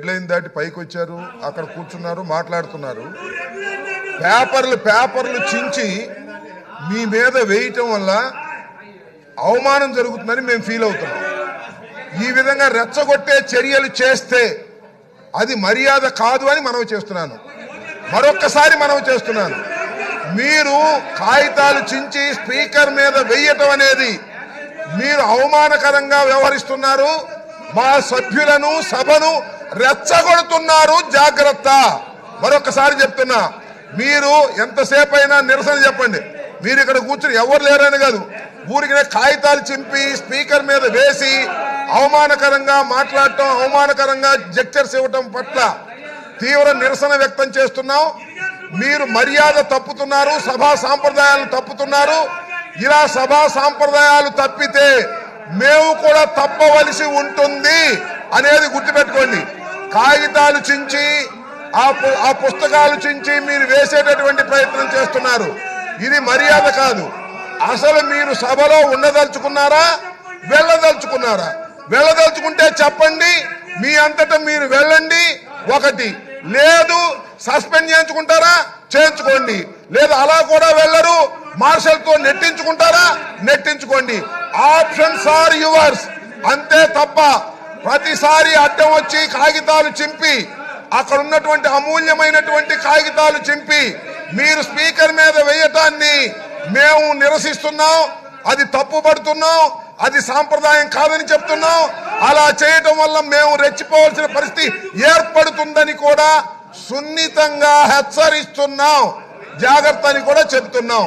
Line దాటి పైకి వచ్చారు, అక్కడ కూర్చున్నారు, మాట్లాడుతున్నారు. పేపర్లు చించి మీ మీద వేయటం వల్ల అవమానం జరుగుతుందని మేము ఫీల్ అవుతున్నాం. ఈ విధంగా రెచ్చగొట్టే చర్యలు చేస్తే అది మర్యాద కాదు అని మనవి చేస్తున్నాను. మరొక్కసారి మనవి చేస్తున్నాను, మీరు కాగితాలు చించి స్పీకర్ మీద వేయటం అనేది మీరు అవమానకరంగా వ్యవహరిస్తున్నారు. మా సభ్యులను సభను రెచ్చగొడుతున్నారు, జాగ్రత్త. మరొకసారి చెప్తున్నా, మీరు ఎంతసేపు అయినా నిరసన చెప్పండి. మీరు ఇక్కడ కూర్చుని ఎవరు లేరని కాదు, ఊరికి కాగితాలు చింపి స్పీకర్ మీద వేసి అవమానకరంగా మాట్లాడటం, అవమానకరంగా జెక్చర్స్ ఇవ్వటం పట్ల తీవ్ర నిరసన వ్యక్తం చేస్తున్నాం. మీరు మర్యాద తప్పుతున్నారు, సభా సాంప్రదాయాలు తప్పుతున్నారు. ఇలా సభా సాంప్రదాయాలు తప్పితే మేము కూడా తప్పవలసి ఉంటుంది అనేది గుర్తుపెట్టుకోండి. కాగితాలు చించి ఆ పుస్తకాలు చించి మీరు వేసేటటువంటి ప్రయత్నం చేస్తున్నారు. ఇది మర్యాద కాదు. అసలు మీరు సభలో ఉండదలుచుకున్నారా, వెళ్ళదలుచుకున్నారా? వెళ్ళదలుచుకుంటే చెప్పండి, మీ అంతటా మీరు వెళ్ళండి. ఒకటి లేదు, సస్పెండ్ చేయించుకుంటారా చేయించుకోండి, లేదు అలా కూడా వెళ్ళరు, మార్షల్ తో నెట్టించుకుంటారా నెట్టించుకోండి. Options are yours. అంతే తప్ప ప్రతిసారి అడ్డం వచ్చి కాగితాలు చింపి, అక్కడ ఉన్నటువంటి అమూల్యమైనటువంటి కాగితాలు చింపి మీరు స్పీకర్ మీద వేయటాన్ని మేము నిరసిస్తున్నాం. అది తప్పుపడుతున్నాం, అది సాంప్రదాయం కాదని చెప్తున్నాం. అలా చేయటం వల్ల మేము రెచ్చిపోవాల్సిన పరిస్థితి ఏర్పడుతుందని కూడా సున్నితంగా హెచ్చరిస్తున్నాం, జాగ్రత్త అని కూడా చెప్తున్నాం.